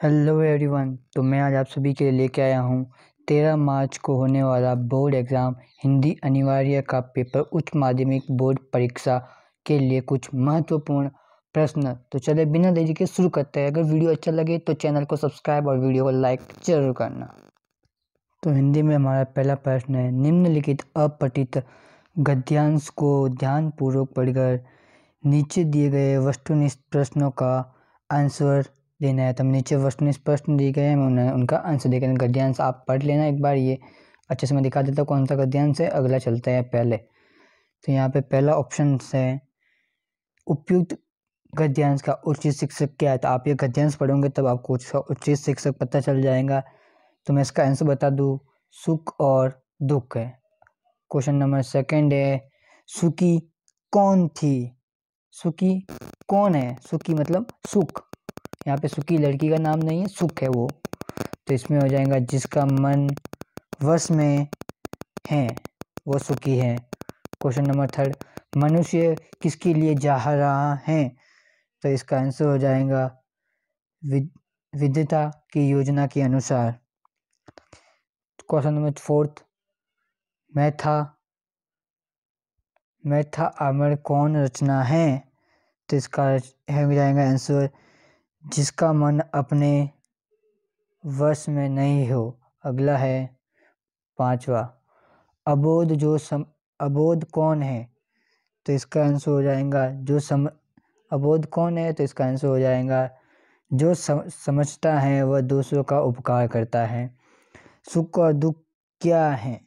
Hello everyone. तो मैं आज आप सभी के लिए लेके आया हूँ 13 मार्च को होने वाला बोर्ड एग्ज़ाम हिंदी अनिवार्य का पेपर उच्च माध्यमिक बोर्ड परीक्षा के लिए कुछ महत्वपूर्ण प्रश्न। तो चले बिना देरी के शुरू करते हैं। अगर वीडियो अच्छा लगे तो चैनल को सब्सक्राइब और वीडियो को लाइक जरूर करना। तो हिंदी में हमारा पहला प्रश्न है, निम्नलिखित अपठित गद्यांश को ध्यानपूर्वक पढ़कर नीचे दिए गए वस्तुनिष्ठ प्रश्नों का आंसर देना है। तो हम नीचे वस्तुनिष्ठ प्रश्न दिए गए हैं, उन्हें उनका आंसर देकर गद्यांश आप पढ़ लेना एक बार। ये अच्छे से मैं दिखा देता हूँ कौन सा गद्यांश है। अगला चलते हैं पहले। तो यहाँ पे पहला ऑप्शन है, उपयुक्त गद्यांश का उचित शिक्षक क्या है। तो आप ये गद्यांश पढ़ोगे तब आपको उचित शिक्षक पता चल जाएगा। तो मैं इसका आंसर बता दूँ, सुख और दुख है। क्वेश्चन नंबर सेकंड है, सुखी कौन थी। सुखी कौन है। सुखी मतलब सुख। यहाँ पे सुखी लड़की का नाम नहीं है, सुख है वो। तो इसमें हो जाएगा जिसका मन वश में है वो सुखी है। क्वेश्चन नंबर थर्ड, मनुष्य किसके लिए चाह रहा है। तो इसका आंसर हो जाएगा विद्या की योजना के अनुसार। क्वेश्चन नंबर फोर्थ, मैथा आमर कौन रचना है। तो इसका हो जाएगा आंसर, जिसका मन अपने वश में नहीं हो। अगला है पांचवा, अबोध कौन है। तो इसका आंसर हो जाएगा अबोध कौन है। तो इसका आंसर हो जाएगा जो समझता है वह दूसरों का उपकार करता है। सुख और दुख क्या है।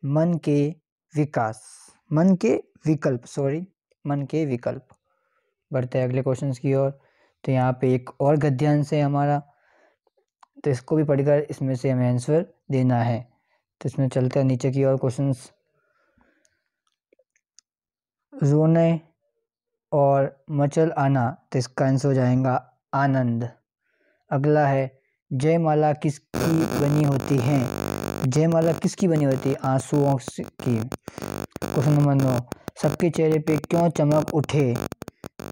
मन के विकल्प। बढ़ते हैं अगले क्वेश्चन की ओर। तो यहाँ पे एक और गद्यांश है हमारा, तो इसको भी पढ़कर इसमें से हमें आंसर देना है। तो इसमें चलते हैं नीचे की ओर क्वेश्चंस। रोने और मचल आना। तो इसका आंसर हो जाएगा आनंद। अगला है, जयमाला किसकी बनी होती है। जयमाला किसकी बनी होती है, आंसुओं की। क्वेश्चन नंबर 9, सबके चेहरे पे क्यों चमक उठे।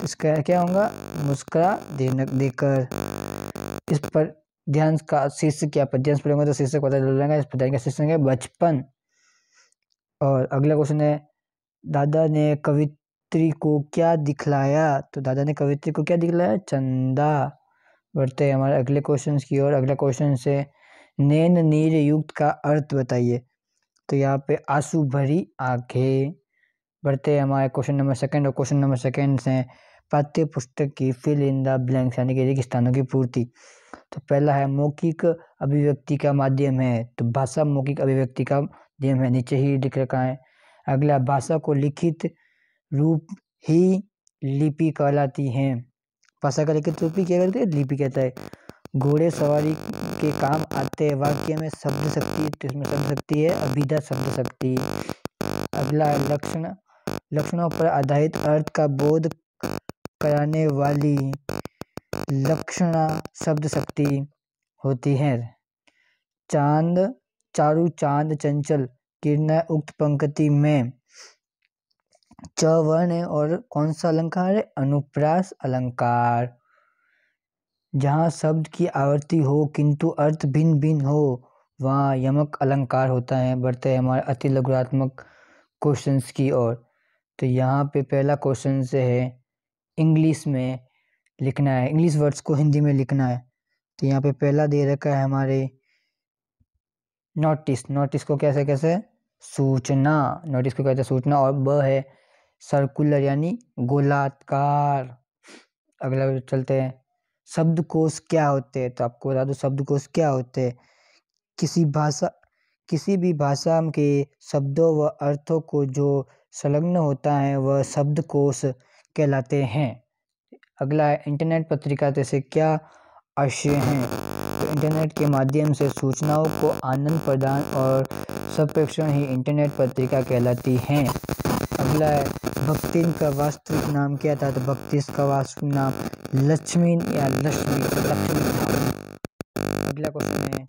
इसका क्या होगा, मुस्कुरा देकर। इस पर ध्यान का शीर्षक क्या। पद्यांश पढ़ेंगे तो शीर्षक पता चल जाएगा। इस पद्यांश का शीर्षक है बचपन। और अगला क्वेश्चन है, दादा ने कवित्री को क्या दिखलाया। तो दादा ने कवित्री को क्या दिखलाया, चंदा। बढ़ते हैं हमारे अगले क्वेश्चन की ओर। अगला क्वेश्चन से, नैन नीर युक्त का अर्थ बताइए। तो यहाँ पे आंसू भरी आंखें। बढ़ते हैं हमारे क्वेश्चन नंबर सेकंड। और क्वेश्चन नंबर सेकंड से, पाठ्य पुस्तक की फिल इन द ब्लैंक्स यानी कि रिक्त स्थानों की पूर्ति। तो पहला है, मौखिक अभिव्यक्ति का माध्यम है। तो भाषा मौखिक अभिव्यक्ति का माध्यम है, नीचे ही लिख रखा है। अगला, भाषा को लिखित रूप ही लिपि कहलाती है। भाषा का लिखित रूप ही क्या कहते हैं, लिपि कहता है। घोड़े सवारी के काम आते हैं वाक्य में शब्द शक्ति। तो इसमें शब्द शक्ति है अभिधा शब्द शक्ति। अगला, लक्षणों पर आधारित अर्थ का बोध कराने वाली लक्षणा शब्द शक्ति होती है। चारू चांद चंचल किरणें उक्त पंक्ति में च वर्ण है और कौन सा अलंकार है, अनुप्रास अलंकार। जहाँ शब्द की आवृत्ति हो किंतु अर्थ भिन्न भिन्न हो वहाँ यमक अलंकार होता है। बढ़ते हैं हमारे अति लघुरात्मक क्वेश्चंस की ओर। तो यहाँ पे पहला क्वेश्चन से है, इंग्लिश में लिखना है, इंग्लिश वर्ड्स को हिंदी में लिखना है। तो यहाँ पे पहला दे रखा है हमारे नोटिस को कैसे सूचना। नोटिस को कहते हैं सूचना। और ब है सर्कुलर यानी गोलाकार। अगला चलते हैं, शब्दकोश क्या होते हैं। तो आपको बता दो शब्दकोश क्या होते हैं, किसी भी भाषा के शब्दों व अर्थों को जो संलग्न होता है वह शब्दकोश कहलाते हैं। अगला है, इंटरनेट पत्रिका जैसे क्या आशय हैं। तो इंटरनेट के माध्यम से सूचनाओं को आनंद प्रदान और संप्रेषण ही इंटरनेट पत्रिका कहलाती हैं। अगला है, भक्तिन का वास्तविक नाम क्या था। तो भक्ति का वास्तविक नाम लक्ष्मी या लक्ष्मी था। अगला क्वेश्चन है,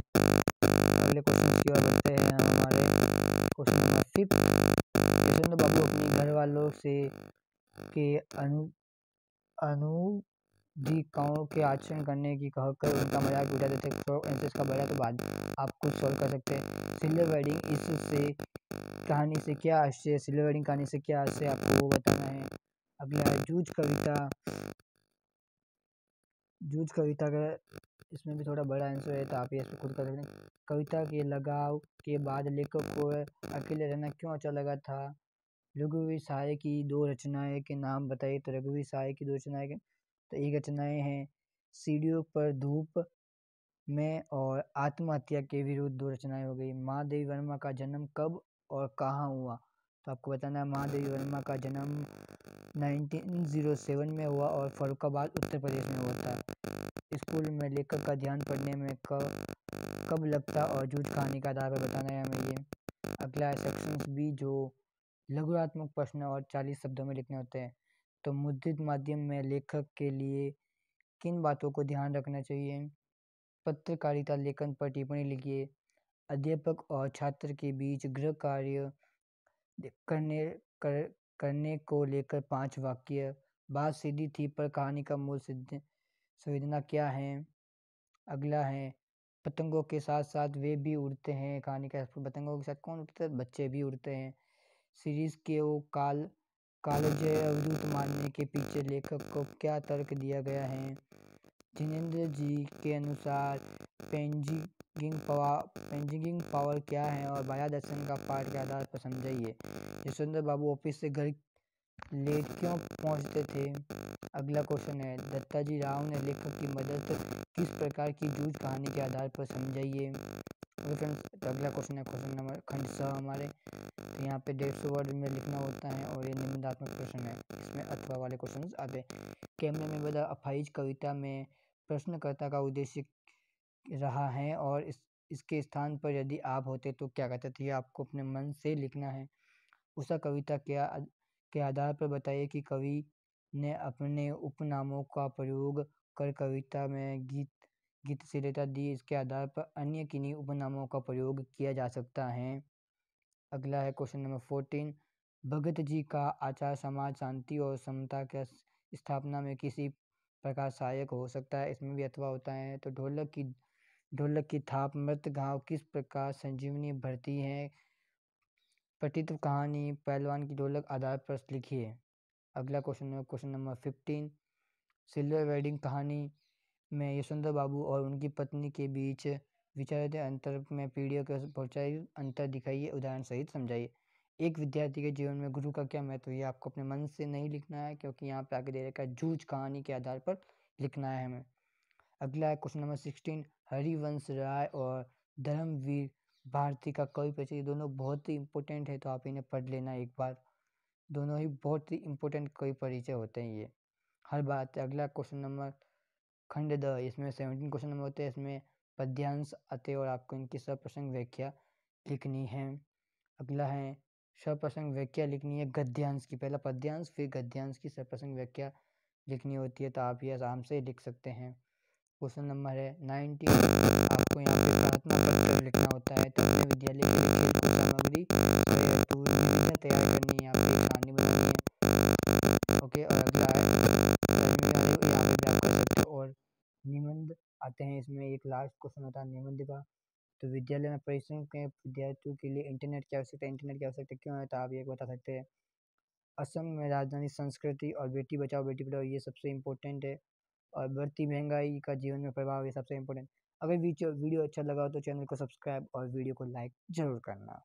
अगले क्वेश्चन की ओर बढ़ते हैं हमारे क्वेश्चन नंबर 5। यशवंत बाबू अपने घर वालों से के डी काओ के आचरण करने की कहकर उनका मजाक उड़ाते थे। फ्रॉग एंसेस का बड़ा तो बाद आप खुद सॉल्व कर सकते हैं। सिल्वर वेडिंग इससे कहानी से क्या आशय, सिल्वर वेडिंग कहानी से क्या आशय आपको वो बताना है। अगला है जूझ कविता। जूझ कविता का इसमें भी थोड़ा बड़ा आंसर है तो आप ये खुद कर सकते हैं। कविता के लगाव के बाद लेखक को अकेले रहना क्यों अच्छा लगा था। रघुवीर सहाय की दो रचनाएं के नाम बताइए। तो रघुवीर सहाय की दो रचनाएं तो एक रचनाएं हैं सीढ़ियों पर धूप में और आत्महत्या के विरुद्ध दो रचनाएं हो गई। महादेवी वर्मा का जन्म कब और कहाँ हुआ। तो आपको बताना है महादेवी वर्मा का जन्म 1907 में हुआ और फर्रुखाबाद उत्तर प्रदेश में हुआ था। स्कूल में लेखक का ध्यान पढ़ने में कब लगता और जूझ कहानी का आधार पर बताना है हमें ये। अगला है सेक्शंस बी जो लघुरात्मक प्रश्न और 40 शब्दों में लिखने होते हैं। तो मुद्रित माध्यम में लेखक के लिए किन बातों को ध्यान रखना चाहिए। पत्रकारिता लेखन पर टिप्पणी लिखिए। अध्यापक और छात्र के बीच गृह कार्य करने को लेकर 5 वाक्य। बात सीधी थी पर कहानी का मूल संवेदना क्या है। अगला है पतंगों के साथ साथ वे भी उड़ते हैं। कहानी का पतंगों के साथ कौन उड़ते हैं, बच्चे भी उड़ते हैं। सीरीज के वो कालजय अवधूत मानने के पीछे लेखक को क्या तर्क दिया गया है। जिनेंद्र जी के अनुसार पेंजिंग पावर क्या है और बाया दर्शन का पाठ के आधार पर समझाइए। यशवंत बाबू ऑफिस से घर लेट क्यों पहुंचते थे। अगला क्वेश्चन है दत्ताजी राव ने लेखक की मदद किस प्रकार की जूझ कहानी के आधार पर समझाइए। तो अगला क्वेश्चन है क्वेश्चन नंबर खंड स हमारे। तो यहाँ पे 150 वर्ड में लिखना होता है और ये निबंधात्मक प्रश्न है। इसमें अथवा वाले क्वेश्चन आते हैं। कैमरे में बदा अफाइज कविता में प्रश्नकर्ता का उद्देश्य रहा है और इसके स्थान पर यदि आप होते तो क्या कहते थे। आपको अपने मन से लिखना है। उषा कविता के आधार पर बताइए कि कवि ने अपने उपनामों का प्रयोग कर कविता में गीतशीलता दी। इसके आधार पर अन्य किन्हीं उपनामों का प्रयोग किया जा सकता है। अगला है क्वेश्चन नंबर 14। भगत जी का आचार समाज शांति और समता के स्थापना में किसी प्रकार सहायक हो सकता है। इसमें भी अथवा होता है। तो ढोलक की थाप मृत घाव किस प्रकार संजीवनी भरती है। पठित कहानी पहलवान की ढोलक आधार पर लिखिए। अगला क्वेश्चन नंबर 15। सिल्वर वेडिंग कहानी में यशवंत बाबू और उनकी पत्नी के बीच विचारते अंतर में पीढ़ियों के पहुंचाई अंतर दिखाइए, उदाहरण सहित समझाइए। एक विद्यार्थी के जीवन में गुरु का क्या महत्व है। आपको अपने मन से नहीं लिखना है क्योंकि यहाँ पे आगे दे रखा है जूझ कहानी के आधार पर लिखना है हमें। अगला है क्वेश्चन नंबर 16। हरिवंश राय और धर्मवीर भारती का कवि परिचय दोनों बहुत ही इंपॉर्टेंट है तो आप इन्हें पढ़ लेना एक बार। दोनों ही बहुत ही इंपॉर्टेंट कवि परिचय होते हैं ये हर बात। अगला क्वेश्चन नंबर खंड द। इसमें 17 क्वेश्चन नंबर होते हैं। इसमें पद्यांश आते और आपको इनकी सप्रसंग व्याख्या लिखनी है। अगला है सप्रसंग व्याख्या लिखनी है गद्यांश की। पहला पद्यांश फिर गद्यांश की सप्रसंग व्याख्या लिखनी होती है तो आप ये आराम से लिख सकते हैं। क्वेश्चन नंबर है 19। आपको यहाँ पे प्रार्थना पत्र लिखना होता है तो अपने विद्यालय के लिए खेलकूद सामग्री हेतु निबंध तैयार करनी है। यहाँ पे कहानी बनानी है। ओके और अगला है यहाँ पे भी आप कर सकते हो और निबंध आते हैं। इसमें एक लास्ट क्वेश्चन होता है निबंध का। तो विद्यालय में परिश्रम के विद्यार्थियों के लिए इंटरनेट की आवश्यकता इंटरनेट की आवश्यकता क्यों है तो आप ये बता सकते हैं। असम में राजधानी संस्कृति और बेटी बचाओ बेटी पढ़ाओ ये सबसे इम्पोर्टेंट है और बढ़ती महंगाई का जीवन में प्रभाव ये सबसे इम्पोर्टेंट। अगर वीडियो अच्छा लगा हो तो चैनल को सब्सक्राइब और वीडियो को लाइक जरूर करना।